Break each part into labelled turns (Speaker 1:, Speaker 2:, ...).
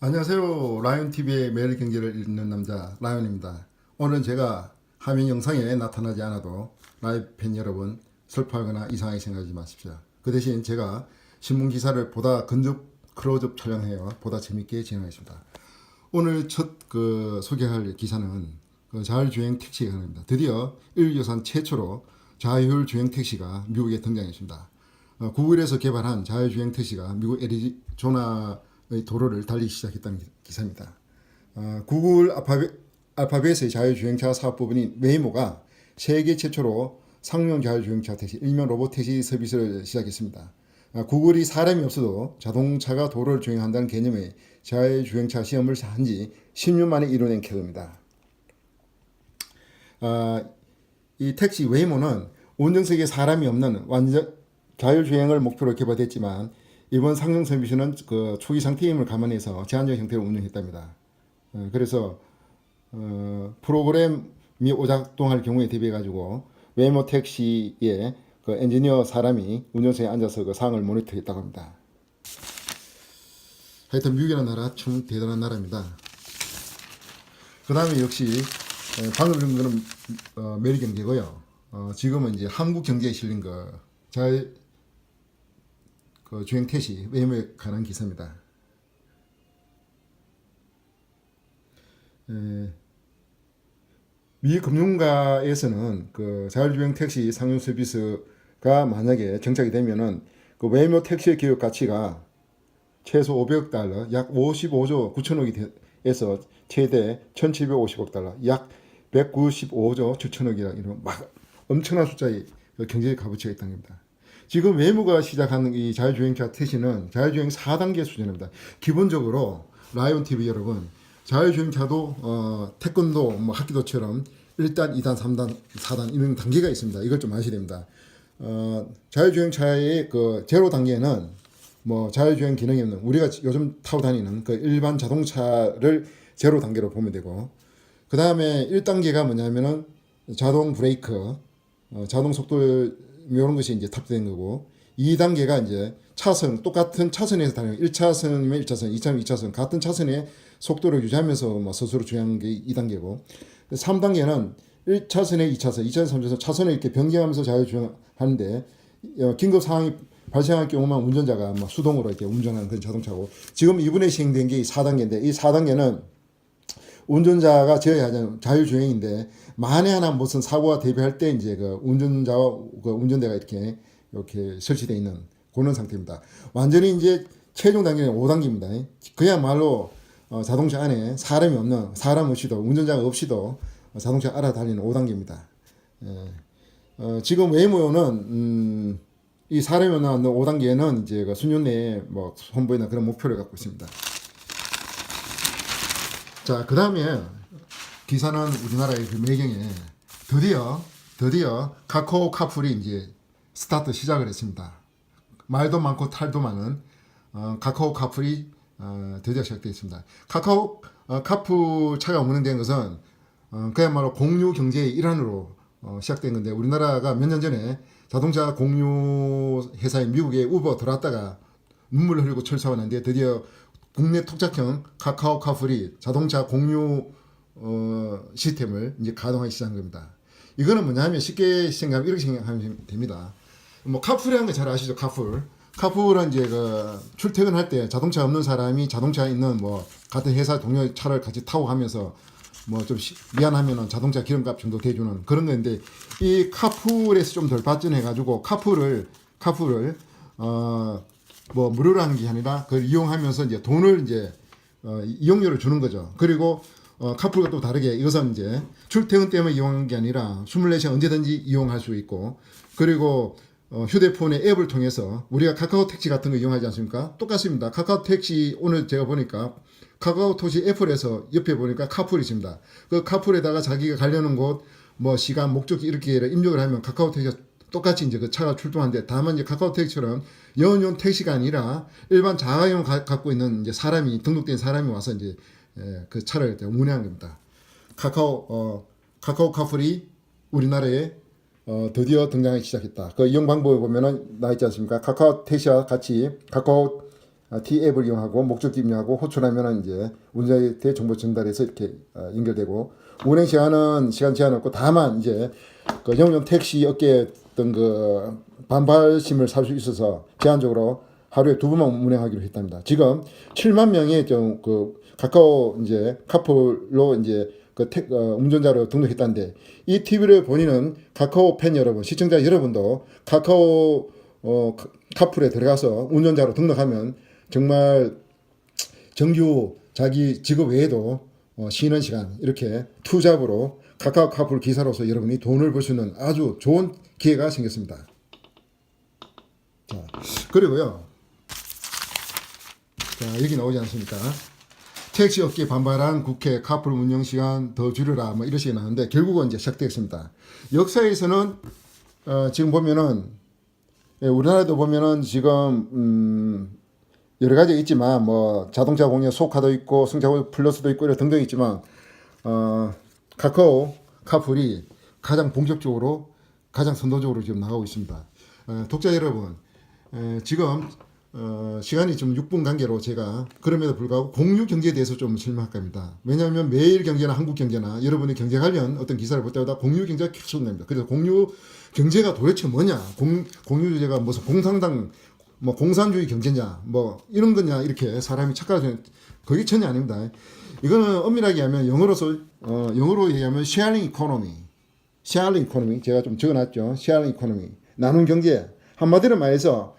Speaker 1: 안녕하세요. 라이온TV의 매일 경제를 읽는 남자 라이온입니다. 오늘은 제가 화면 영상에 나타나지 않아도 라이브 팬 여러분 슬퍼하거나 이상하게 생각하지 마십시오. 그 대신 제가 신문 기사를 보다 근접 클로즈업 촬영해요. 보다 재밌게 진행하겠습니다. 오늘 첫 소개할 기사는 자율주행 택시에 관합니다. 드디어 인류유산 최초로 자율주행 택시가 미국에 등장했습니다. 구글에서 개발한 자율주행 택시가 미국 애리조나의 도로를 달리기 시작했다는 기사입니다. 구글 알파벳의 자율주행차 사업 부분인 웨이모가 세계 최초로 상용 자율주행차 택시, 일명 로봇택시 서비스를 시작했습니다. 구글이 사람이 없어도 자동차가 도로를 주행한다는 개념의 자율주행차 시험을 한 지 10년 만에 이뤄낸 쾌거입니다. 이 택시 웨이모는 운전석에 사람이 없는 완전 자율주행을 목표로 개발됐지만 이번 상용 서비스는 초기 상태임을 감안해서 제한적 형태로 운영했답니다. 그래서 프로그램이 오작동할 경우에 대비해 가지고 웨이모 택시의 엔지니어 사람이 운전석에 앉아서 사항을 모니터했다고 합니다. 하여튼 미국이라는 나라 참 대단한 나라입니다. 그 다음에 역시 방금 들은 거는 매일경제고요. 지금은 이제 한국 경제에 실린 주행 택시 웨이모에 관한 기사입니다. 미 금융가에서는 자율주행 택시 상용 서비스가 만약에 정착이 되면은 웨이모 택시의 기업 가치가 최소 500억 달러, 약 55조 9천억이 에서 최대 1750억 달러, 약 195조 7천억이라 이런 막 엄청난 숫자의 경제적 값어치가 있다는 겁니다. 지금 웨이모가 시작한 이 자율주행차 택시는 자율주행 4단계 수준입니다. 기본적으로 라이온TV 여러분, 자율주행차도 태권도, 합기도처럼 1단, 2단, 3단, 4단 이런 단계가 있습니다. 이걸 좀 아셔야 됩니다. 자율주행차의 제로 단계는 자율주행 기능이 없는 우리가 요즘 타고 다니는 일반 자동차를 제로 단계로 보면 되고, 그 다음에 1단계가 뭐냐면은 자동 브레이크, 자동 속도 이런 것이 이제 탑재된 거고, 2단계가 이제 차선, 똑같은 차선에서 다니는 1차선이면 1차선, 2차선, 2차선 같은 차선의 속도를 유지하면서 스스로 주행하는 게 2단계고, 3단계는 1차선에 2차선, 2차선, 3차선 차선을 이렇게 변경하면서 자율주행하는데 긴급 상황이 발생할 경우만 운전자가 수동으로 이렇게 운전하는 그런 자동차고, 지금 이번에 시행된 게 4단계인데 이 4단계는 운전자가 지어야 하는 자율주행인데 만에 하나 무슨 사고가 대비할 때 이제 운전자와 운전대가 이렇게 설치되어 있는 그런 상태입니다. 완전히 이제 최종 단계는 5단계입니다. 그야말로 자동차 안에 사람이 없는, 사람 없이도 운전자가 없이도 자동차 알아다니는 5단계입니다. 지금 웨이모는 이 사람이 없는 5단계는 이제 수년 내에 선보이는 그런 목표를 갖고 있습니다. 자, 그 다음에 기사는 우리나라의 매경에 드디어 카카오 카풀이 이제 스타트 시작을 했습니다. 말도 많고 탈도 많은 카카오 카풀이 드디어 시작되었습니다. 카카오 카풀 차가 운행된 것은 그야말로 공유 경제의 일환으로 시작된 건데, 우리나라가 몇 년 전에 자동차 공유 회사인 미국에 우버 들어왔다가 눈물을 흘리고 철수하는데 드디어 국내 토착형 카카오 카풀이 자동차 공유 시스템을 이제 가동하기 시작한 겁니다. 이거는 뭐냐 하면 쉽게 생각하면 이렇게 생각하면 됩니다. 카풀이라는 거 잘 아시죠? 카풀은 이제 출퇴근할 때 자동차 없는 사람이 자동차 있는 같은 회사 동료 차를 같이 타고 가면서 좀 미안하면은 자동차 기름값 정도 대주는 그런 건데, 이 카풀에서 좀 덜 발전해 가지고 카풀을 무료로 하는 게 아니라 그걸 이용하면서 이제 돈을 이용료를 주는 거죠. 그리고 카풀과 또 다르게 이것은 이제 출퇴근 때문에 이용하는 게 아니라 24시간 언제든지 이용할 수 있고, 그리고 휴대폰의 앱을 통해서 우리가 카카오 택시 같은 거 이용하지 않습니까? 똑같습니다. 카카오 택시 오늘 제가 보니까 카카오 택시 애플에서 옆에 보니까 카풀이 있습니다. 그 카풀에다가 자기가 가려는 곳, 시간, 목적지 이렇게 입력을 하면 카카오 택시가 똑같이 이제 차가 출동하는데, 다만 이제 카카오 택시처럼 연용 택시가 아니라 일반 자가용 갖고 있는 이제 등록된 사람이 와서 이제 그 차를 운행한 겁니다. 카카오 카풀이 우리나라에 드디어 등장하기 시작했다. 그 이용 방법을 보면은 나와 있지 않습니까? 카카오 택시와 같이 카카오 T 앱을 이용하고 목적지 입력하고 호출하면은 이제 운전자한테 정보 전달해서 이렇게 연결되고 운행 시간은 시간 제한 없고 다만 이제 그 영용 택시 업계의 어떤 그 반발심을 살 수 있어서 제한적으로 하루에 2번만 운행하기로 했답니다. 지금 7만 명의 좀 그 카카오 이제 카풀로 이제 운전자로 등록했다는데 이 TV를 보이는 카카오 팬 여러분, 시청자 여러분도 카카오 카풀에 들어가서 운전자로 등록하면 정말 정규 자기 직업 외에도 쉬는 시간 이렇게 투잡으로 카카오 카풀 기사로서 여러분이 돈을 벌 수 있는 아주 좋은 기회가 생겼습니다. 자, 그리고요. 자, 여기 나오지 않습니까? 택시 업계 반발한 국회 카풀 운영 시간 더 줄여라 뭐 이런 식이 나왔는데 결국은 이제 시작되었습니다. 역사에서는 지금 보면은 우리나라도 보면은 지금 여러 가지가 있지만 뭐 자동차 공유 소카도 있고 승차고 플러스도 있고 이런 등등 있지만 카카오 카풀이 가장 본격적으로 가장 선도적으로 지금 나가고 있습니다. 독자 여러분 지금 시간이 좀 6분 관계로 제가 그럼에도 불구하고 공유 경제에 대해서 좀 설명할 겁니다. 왜냐하면 매일 경제나 한국 경제나 여러분이 경제 관련 어떤 기사를 볼 때마다 공유 경제가 계속 납니다. 그래서 공유 경제가 도대체 뭐냐, 공유 주제가 무슨 공산당 뭐 공산주의 경제냐 뭐 이런 거냐 이렇게 사람이 착각하는 그게 전혀 아닙니다. 이거는 엄밀하게 하면 영어로 얘기하면 쉐어링 이코노미 제가 좀 적어놨죠. 쉐어링 이코노미 나눔 경제 한마디로 말해서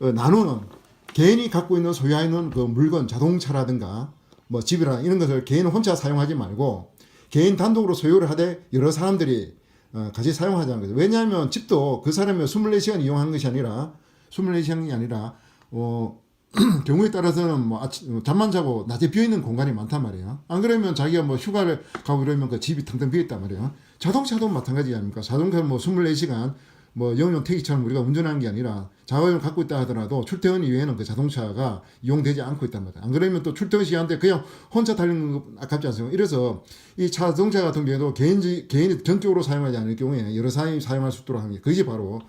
Speaker 1: 나누는 개인이 갖고 있는 소유하는 그 물건 자동차라든가 뭐 집이라 이런 것을 개인 혼자 사용하지 말고 개인 단독으로 소유를 하되 여러 사람들이 같이 사용하자는 거죠. 왜냐하면 집도 그 사람이 24시간 이용하는 것이 아니라 24시간이 아니라 경우에 따라서는 뭐 잠만 자고 낮에 비어있는 공간이 많단 말이에요. 안 그러면 자기가 뭐 휴가를 가고 이러면 그 집이 텅텅 비어있단 말이에요. 자동차도 마찬가지 아닙니까? 자동차는 뭐 24시간 뭐 영용 택시처럼 우리가 운전하는 게 아니라 자가용을 갖고 있다 하더라도 출퇴근 이외에는 그 자동차가 이용되지 않고 있단 말이에요. 안 그러면 또 출퇴근 시간대 그냥 혼자 달리는 거 아깝지 않습니까? 이래서 이 자동차 같은 경우에도 개인이 전적으로 사용하지 않을 경우에 여러 사람이 사용할 수 있도록 하는 게 그게 바로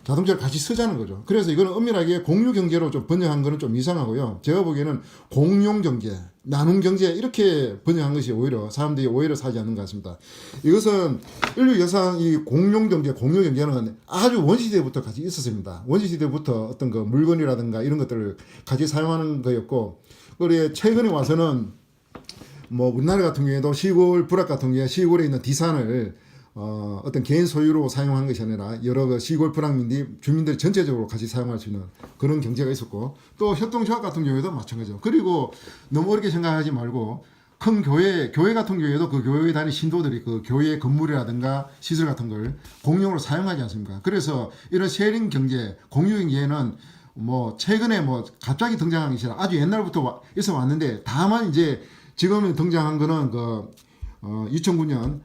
Speaker 1: 자동차를 같이 쓰자는 거죠. 그래서 이거는 엄밀하게 공유 경제로 좀 번역한 거는 좀 이상하고요. 제가 보기에는 공용 경제, 나눔 경제 이렇게 번역한 것이 오히려 사람들이 오히려 사지 않는 것 같습니다. 이것은 인류 역사상 이 공용 경제, 공유 경제는 아주 원시시대부터 같이 있었습니다. 원시시대부터 어떤 그 물건이라든가 이런 것들을 같이 사용하는 거였고, 그리고 최근에 와서는 뭐 우리나라 같은 경우에도 시골 부락 같은 경우에 시골에 있는 디산을 어떤 개인 소유로 사용한 것이 아니라 여러 그 시골 불황민들이 주민들 전체적으로 같이 사용할 수 있는 그런 경제가 있었고 또 협동조합 같은 경우에도 마찬가지죠. 그리고 너무 어렵게 생각하지 말고 큰 교회 같은 경우에도 그 교회에 다니는 신도들이 그 교회 건물이라든가 시설 같은 걸 공용으로 사용하지 않습니까? 그래서 이런 쉐어링 경제, 공유 경제는 뭐 최근에 뭐 갑자기 등장한 것이 아니라 아주 옛날부터 있어 왔는데 다만 이제 지금 등장한 거는 그 2009년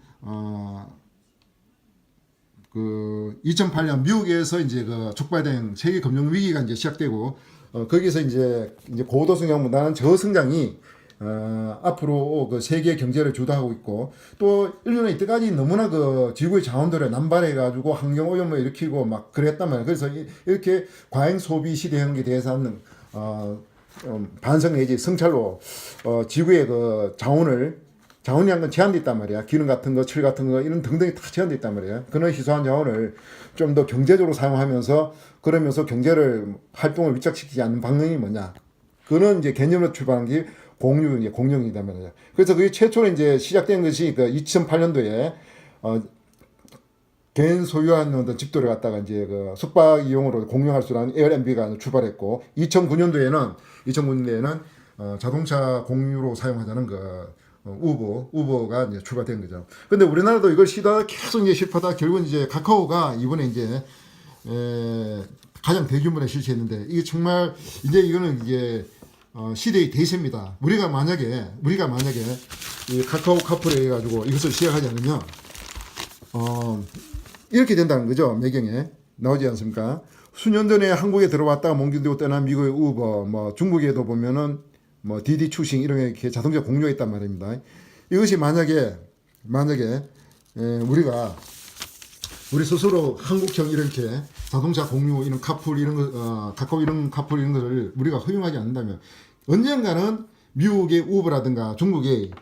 Speaker 1: 2008년 미국에서 이제 그 촉발된 세계 금융 위기가 이제 시작되고 거기서 이제 고도성장보다는 저성장이 앞으로 그 세계 경제를 주도하고 있고 또 인류는 이때까지 너무나 그 지구의 자원들을 남발해 가지고 환경 오염을 일으키고 막 그랬단 말이에요. 그래서 이렇게 과잉 소비 시대형에 대해서는 반성 내지 성찰로 지구의 그 자원이란 건 제한돼 있단 말이야. 기름 같은 거, 철 같은 거, 이런 등등이 다 제한돼 있단 말이야. 그런 희소한 자원을 좀 더 경제적으로 사용하면서, 그러면서 경제를, 활동을 위축시키지 않는 방향이 뭐냐. 그런 이제 개념으로 출발한 게 공룡이단 말이야. 그래서 그게 최초로 이제 시작된 것이 그 2008년도에, 개인 소유하는 어떤 집도를 갖다가 이제 그 숙박 이용으로 공용할 수 있는 에어비앤비가 출발했고, 2009년도에는 자동차 공유로 사용하자는 우버가 이제 출발된 거죠. 근데 우리나라도 이걸 시도하다 계속 이제 실패하다 결국은 이제 카카오가 이번에 이제 가장 대규모로 실시했는데 이게 정말 이제 이거는 이게 시대의 대세입니다. 우리가 만약에 이 카카오 카풀에 해가지고 이것을 시작하지 않으면 이렇게 된다는 거죠. 매경에 나오지 않습니까? 수년 전에 한국에 들어왔다가 몽기되고 떠난 미국의 우버, 뭐 중국에도 보면은 뭐 디디 추싱 이런 게 자동차 공유했단 말입니다. 이것이 만약에 우리가 우리 스스로 한국형 이렇게 자동차 공유 이런 카풀 이런 거 카카오 이런 카풀 이런 것을 우리가 허용하지 않는다면 언젠가는 미국의 우버라든가 중국의